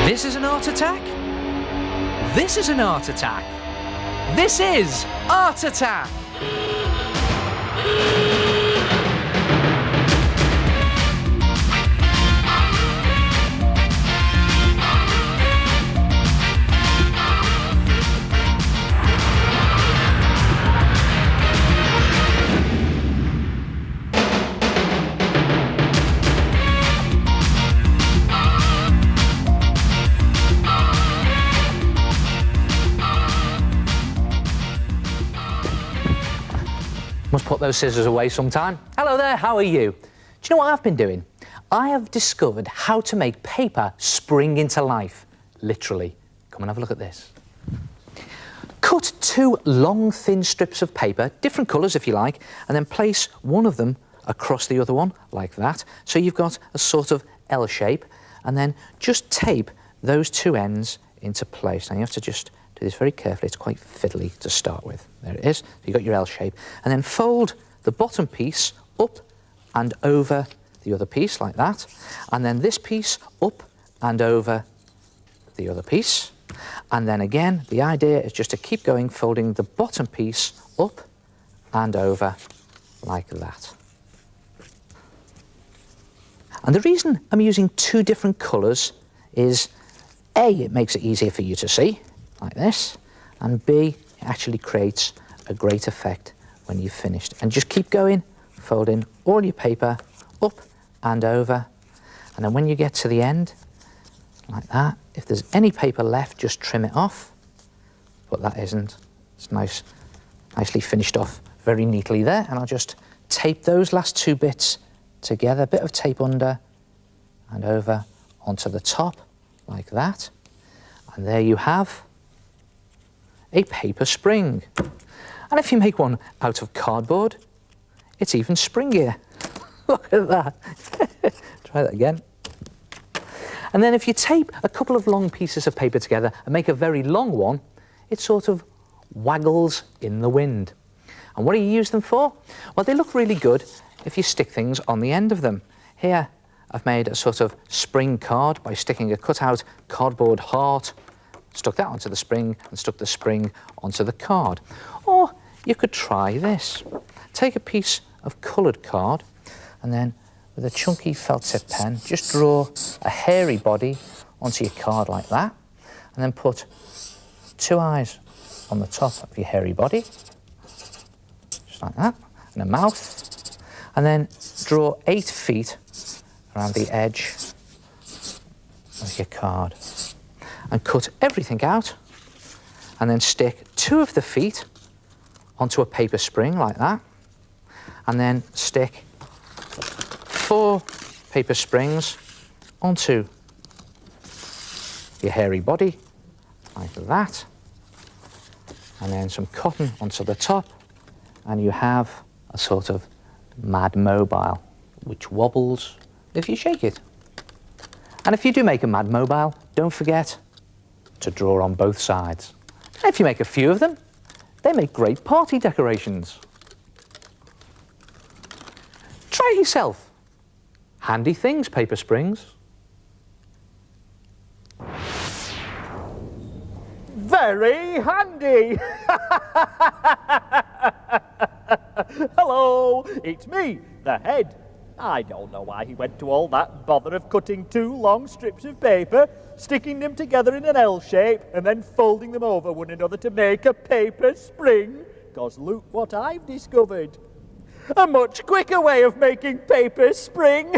This is an art attack. This is an art attack. This is Art Attack. Must put those scissors away sometime. Hello there, how are you? Do you know what I've been doing? I have discovered how to make paper spring into life, literally. Come and have a look at this. Cut 2 long, thin strips of paper, different colours if you like, and then place one of them across the other one, like that. So you've got a sort of L shape, and then just tape those 2 ends into place. Now you have to just do this very carefully, it's quite fiddly to start with. There it is, so you've got your L shape. And then fold the bottom piece up and over the other piece, like that. And then this piece up and over the other piece. And then again, the idea is just to keep going, folding the bottom piece up and over like that. And the reason I'm using 2 different colours is A, it makes it easier for you to see, like this, and B, it actually creates a great effect when you've finished. And just keep going, folding all your paper up and over, and then when you get to the end, like that, if there's any paper left, just trim it off, but that isn't. It's nicely finished off very neatly there, and I'll just tape those last 2 bits together, a bit of tape under and over onto the top, like that, and there you have a paper spring. And if you make one out of cardboard, it's even springier. Look at that. Try that again. And then if you tape a couple of long pieces of paper together and make a very long one, it sort of waggles in the wind. And what do you use them for? Well, they look really good if you stick things on the end of them. Here, I've made a sort of spring card by sticking a cut-out cardboard heart, stuck that onto the spring and stuck the spring onto the card. Or you could try this. Take a piece of coloured card and then with a chunky felt tip pen just draw a hairy body onto your card like that, and then put 2 eyes on the top of your hairy body, just like that, and a mouth, and then draw 8 feet around the edge of your card. And cut everything out, and then stick 2 of the feet onto a paper spring like that, and then stick 4 paper springs onto your hairy body like that, and then some cotton onto the top, and you have a sort of mad mobile which wobbles if you shake it. And if you do make a mad mobile, don't forget to draw on both sides. And if you make a few of them, they make great party decorations. Try it yourself. Handy things, paper springs. Very handy! Hello, it's me, the head. I don't know why he went to all that bother of cutting 2 long strips of paper, sticking them together in an L shape, and then folding them over one another to make a paper spring. 'Cause look what I've discovered. A much quicker way of making paper spring.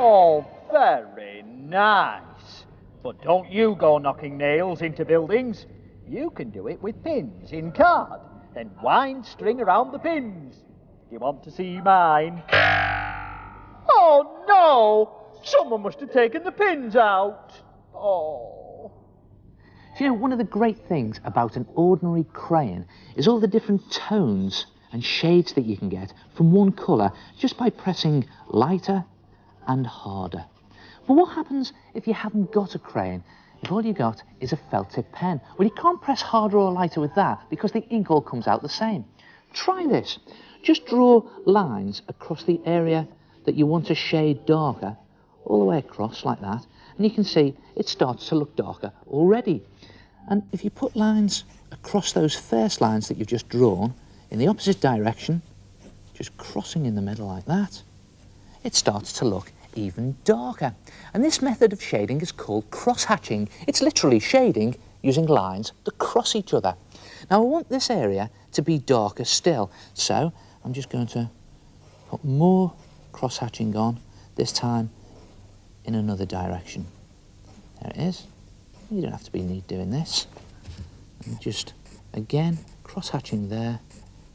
Oh, very nice. But don't you go knocking nails into buildings. You can do it with pins in card, then wind string around the pins. Do you want to see mine? Oh, no! Someone must have taken the pins out. Oh. You know, one of the great things about an ordinary crayon is all the different tones and shades that you can get from one colour just by pressing lighter and harder. But what happens if you haven't got a crayon? If all you got is a felt tip pen? Well, you can't press harder or lighter with that because the ink all comes out the same. Try this. Just draw lines across the area that you want to shade darker, all the way across like that, and you can see it starts to look darker already. And if you put lines across those first lines that you've just drawn in the opposite direction, just crossing in the middle like that, it starts to look even darker. And this method of shading is called crosshatching. It's literally shading using lines that cross each other. Now I want this area to be darker still, so I'm just going to put more crosshatching on, this time in another direction. There it is. You don't have to be neat doing this. And just, again, cross-hatching there,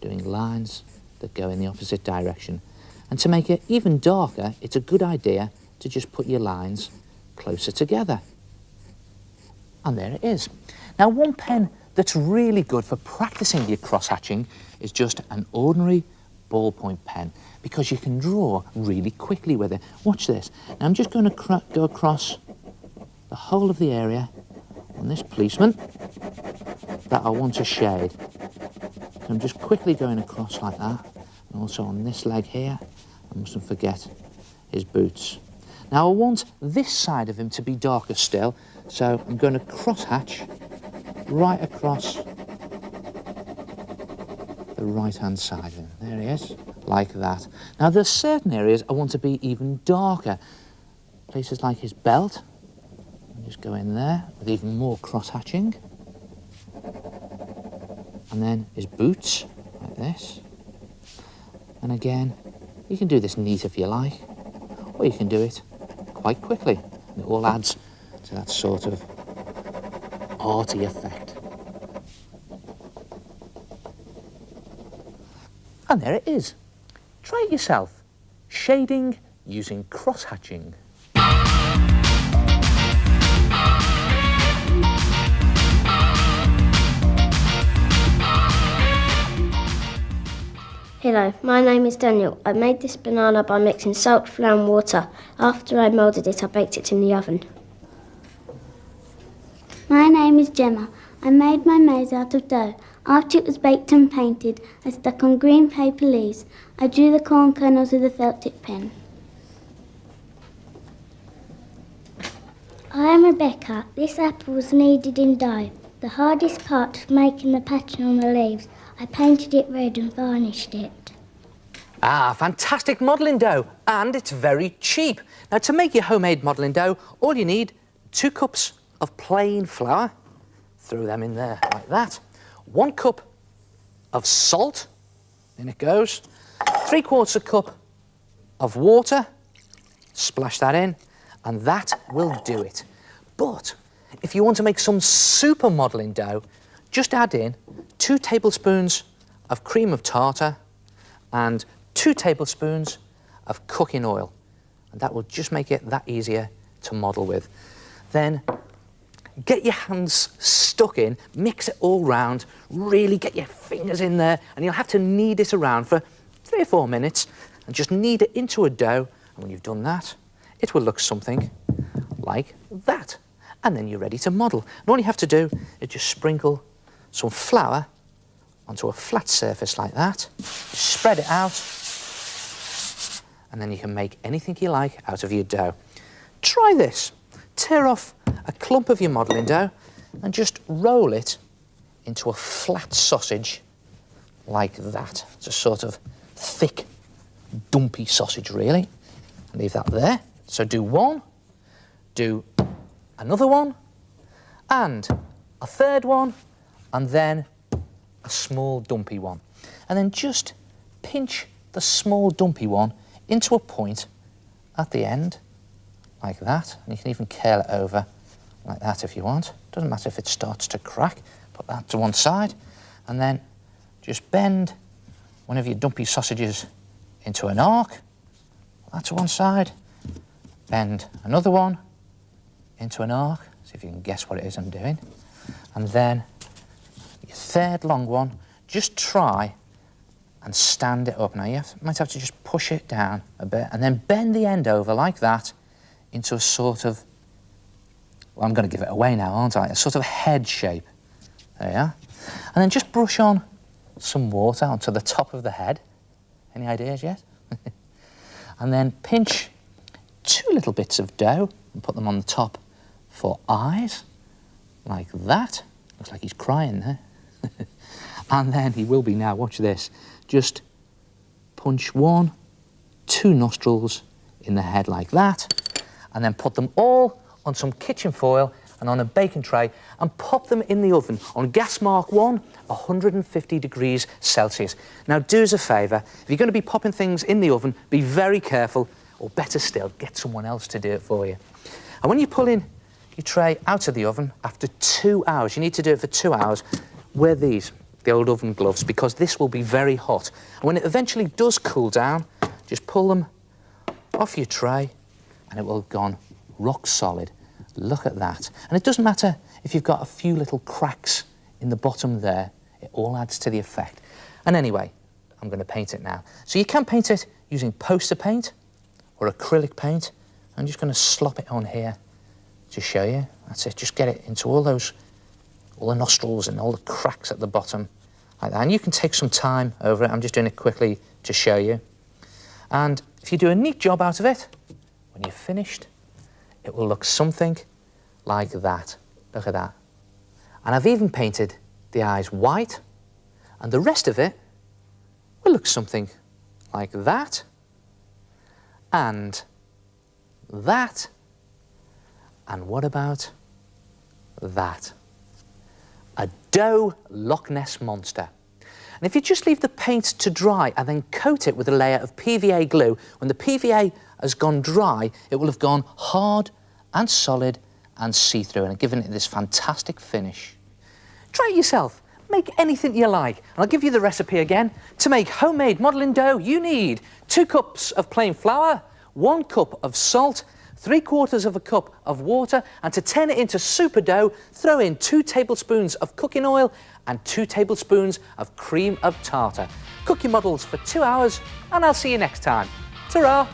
doing lines that go in the opposite direction. And to make it even darker, it's a good idea to just put your lines closer together. And there it is. Now, one pen that's really good for practicing your cross-hatching is just an ordinary ballpoint pen, because you can draw really quickly with it. Watch this. Now, I'm just going to go across the whole of the area on this policeman that I want to shade. So I'm just quickly going across like that, and also on this leg here. I mustn't forget his boots. Now I want this side of him to be darker still, so I'm going to cross-hatch right across the right-hand side of him. There he is, like that. Now there's certain areas I want to be even darker. Places like his belt. Just go in there with even more cross-hatching. And then his boots, like this. And again, you can do this neat if you like, or you can do it quite quickly. And it all adds to that sort of arty effect. And there it is. Try it yourself. Shading using cross-hatching. Hello, my name is Daniel. I made this banana by mixing salt, flour and water. After I moulded it, I baked it in the oven. My name is Gemma. I made my maze out of dough. After it was baked and painted, I stuck on green paper leaves. I drew the corn kernels with a felt tip pen. I am Rebecca. This apple was kneaded in dough. The hardest part was making the pattern on the leaves. I painted it red and varnished it. Ah, fantastic modelling dough, and it's very cheap. Now, to make your homemade modelling dough, all you need, 2 cups of plain flour, throw them in there like that, 1 cup of salt, in it goes, 3/4 cup of water, splash that in, and that will do it. But if you want to make some super modelling dough, just add in 2 tablespoons of cream of tartar and 2 tablespoons of cooking oil, and that will just make it that easier to model with. Then get your hands stuck in, mix it all round, really get your fingers in there, and you'll have to knead it around for 3 or 4 minutes, and just knead it into a dough, and when you've done that, it will look something like that. And then you're ready to model. And all you have to do is just sprinkle some flour onto a flat surface like that, spread it out, and then you can make anything you like out of your dough. Try this. Tear off a clump of your modelling dough and just roll it into a flat sausage like that. It's a sort of thick, dumpy sausage, really. Leave that there. So do one, do another one, and a third one, and then a small dumpy one. And then just pinch the small dumpy one into a point at the end, like that. And you can even curl it over like that if you want. Doesn't matter if it starts to crack. Put that to one side. And then just bend one of your dumpy sausages into an arc. Put that to one side. Bend another one into an arc. See if you can guess what it is I'm doing. And then your third long one, just try and stand it up. Now you might have to just push it down a bit and then bend the end over like that into a sort of, well, I'm going to give it away now, aren't I? A sort of head shape. There you are. And then just brush on some water onto the top of the head. Any ideas yet? And then pinch 2 little bits of dough and put them on the top for eyes, like that. Looks like he's crying there. And then he will be now, watch this. Just punch 1, 2 nostrils in the head like that, and then put them all on some kitchen foil and on a baking tray and pop them in the oven on gas mark 1, 150 degrees Celsius. Now do us a favour, if you're going to be popping things in the oven, be very careful, or better still, get someone else to do it for you. And when you pull in your tray out of the oven after 2 hours, you need to do it for 2 hours, wear these, the old oven gloves, because this will be very hot. And when it eventually does cool down, just pull them off your tray and it will have gone rock solid. Look at that. And it doesn't matter if you've got a few little cracks in the bottom there, it all adds to the effect. And anyway, I'm going to paint it now. So you can paint it using poster paint or acrylic paint. I'm just going to slop it on here to show you. That's it, just get it into all the nostrils and all the cracks at the bottom, like that. And you can take some time over it. I'm just doing it quickly to show you. And if you do a neat job out of it, when you're finished, it will look something like that. Look at that. And I've even painted the eyes white, and the rest of it will look something like that, and that, and what about that? A dough Loch Ness Monster. And if you just leave the paint to dry and then coat it with a layer of PVA glue, when the PVA has gone dry, it will have gone hard and solid and see-through and given it this fantastic finish. Try it yourself. Make anything you like. And I'll give you the recipe again. To make homemade modelling dough, you need 2 cups of plain flour, 1 cup of salt, 3/4 of a cup of water, and to turn it into super dough, throw in 2 tablespoons of cooking oil and 2 tablespoons of cream of tartar. Cook your models for 2 hours, and I'll see you next time. Ta-ra!